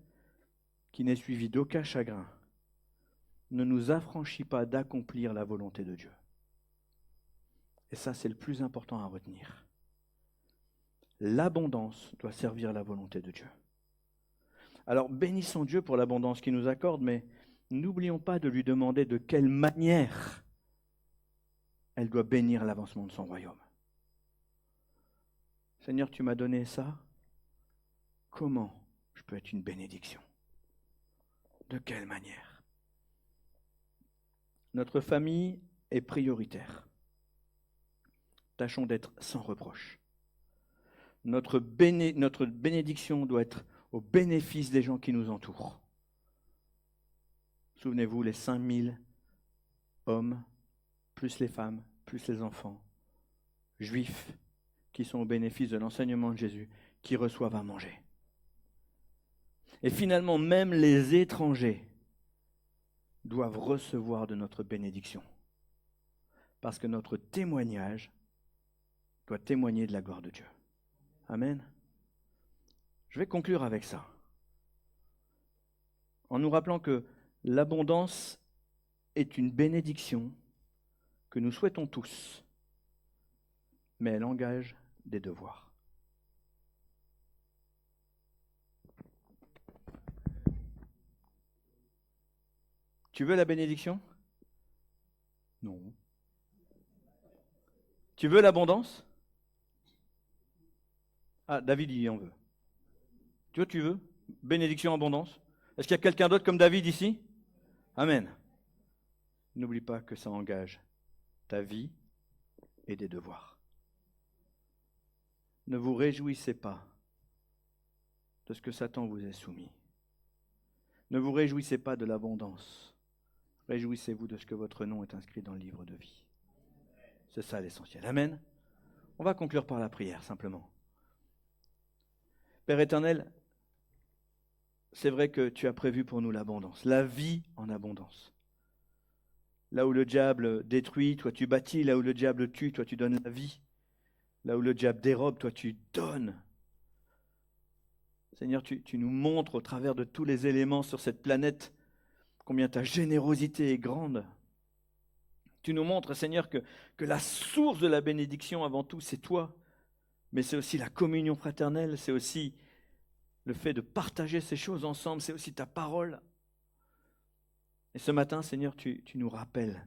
qui n'est suivie d'aucun chagrin, ne nous affranchit pas d'accomplir la volonté de Dieu. Et ça, c'est le plus important à retenir. L'abondance doit servir la volonté de Dieu. Alors, bénissons Dieu pour l'abondance qu'il nous accorde, mais n'oublions pas de lui demander de quelle manière elle doit bénir l'avancement de son royaume. Seigneur, tu m'as donné ça. Comment je peux être une bénédiction? De quelle manière? Notre famille est prioritaire. Tâchons d'être sans reproche. Notre bénédiction doit être au bénéfice des gens qui nous entourent. Souvenez-vous, les 5000 hommes, plus les femmes, plus les enfants, juifs, qui sont au bénéfice de l'enseignement de Jésus, qui reçoivent à manger. Et finalement, même les étrangers doivent recevoir de notre bénédiction. Parce que notre témoignage doit témoigner de la gloire de Dieu. Amen. Je vais conclure avec ça. En nous rappelant que l'abondance est une bénédiction que nous souhaitons tous, mais elle engage des devoirs. Tu veux la bénédiction? Non. Tu veux l'abondance? Ah, David, il en veut. Tu veux? Bénédiction, abondance? Est-ce qu'il y a quelqu'un d'autre comme David ici? Amen. N'oublie pas que ça engage ta vie et des devoirs. Ne vous réjouissez pas de ce que Satan vous est soumis. Ne vous réjouissez pas de l'abondance. Réjouissez-vous de ce que votre nom est inscrit dans le livre de vie. C'est ça l'essentiel. Amen. On va conclure par la prière, simplement. Père éternel, c'est vrai que tu as prévu pour nous l'abondance, la vie en abondance. Là où le diable détruit, toi tu bâtis. Là où le diable tue, toi tu donnes la vie. Là où le diable dérobe, toi tu donnes. Seigneur, tu nous montres au travers de tous les éléments sur cette planète combien ta générosité est grande. Tu nous montres, Seigneur, que la source de la bénédiction avant tout, c'est toi. Mais c'est aussi la communion fraternelle, c'est aussi le fait de partager ces choses ensemble, c'est aussi ta parole. Et ce matin, Seigneur, tu nous rappelles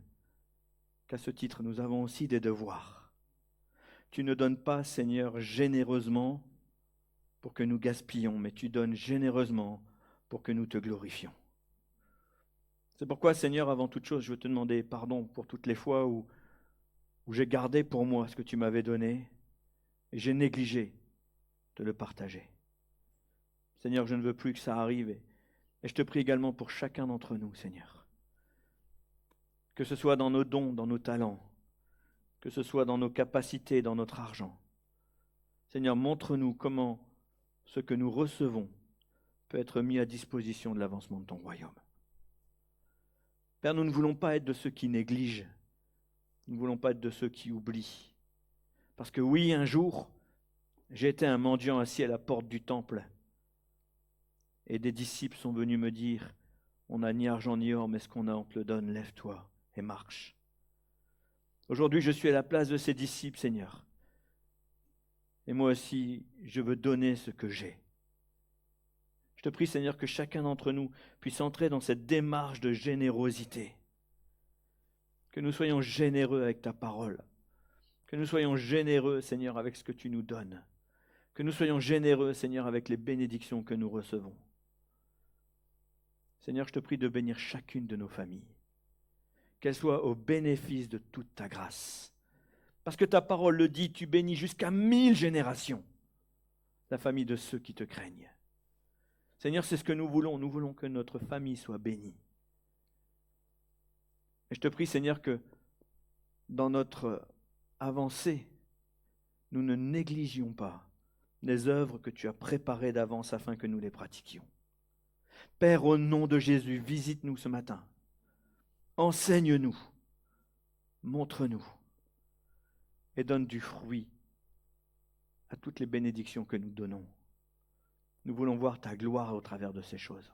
qu'à ce titre, nous avons aussi des devoirs. Tu ne donnes pas, Seigneur, généreusement pour que nous gaspillons, mais tu donnes généreusement pour que nous te glorifions. C'est pourquoi, Seigneur, avant toute chose, je veux te demander pardon pour toutes les fois où j'ai gardé pour moi ce que tu m'avais donné et j'ai négligé de le partager. Seigneur, je ne veux plus que ça arrive et je te prie également pour chacun d'entre nous, Seigneur. Que ce soit dans nos dons, dans nos talents, que ce soit dans nos capacités, dans notre argent. Seigneur, montre-nous comment ce que nous recevons peut être mis à disposition de l'avancement de ton royaume. Père, nous ne voulons pas être de ceux qui négligent. Nous ne voulons pas être de ceux qui oublient. Parce que oui, un jour, j'étais un mendiant assis à la porte du temple. Et des disciples sont venus me dire, on n'a ni argent ni or, mais ce qu'on a, on te le donne, lève-toi et marche. Aujourd'hui, je suis à la place de ces disciples, Seigneur. Et moi aussi, je veux donner ce que j'ai. Je te prie, Seigneur, que chacun d'entre nous puisse entrer dans cette démarche de générosité. Que nous soyons généreux avec ta parole. Que nous soyons généreux, Seigneur, avec ce que tu nous donnes. Que nous soyons généreux, Seigneur, avec les bénédictions que nous recevons. Seigneur, je te prie de bénir chacune de nos familles. Qu'elles soient au bénéfice de toute ta grâce. Parce que ta parole le dit, tu bénis jusqu'à 1000 générations la famille de ceux qui te craignent. Seigneur, c'est ce que nous voulons. Nous voulons que notre famille soit bénie. Et je te prie, Seigneur, que dans notre avancée, nous ne négligions pas les œuvres que tu as préparées d'avance afin que nous les pratiquions. Père, au nom de Jésus, visite-nous ce matin. Enseigne-nous. Montre-nous. Et donne du fruit à toutes les bénédictions que nous donnons. Nous voulons voir ta gloire au travers de ces choses.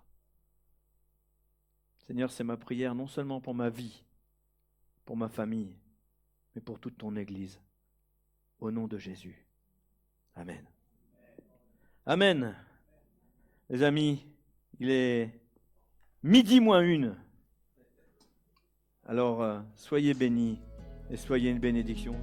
Seigneur, c'est ma prière non seulement pour ma vie, pour ma famille, mais pour toute ton Église. Au nom de Jésus. Amen. Amen. Les amis, il est 12:01. Alors, soyez bénis et soyez une bénédiction.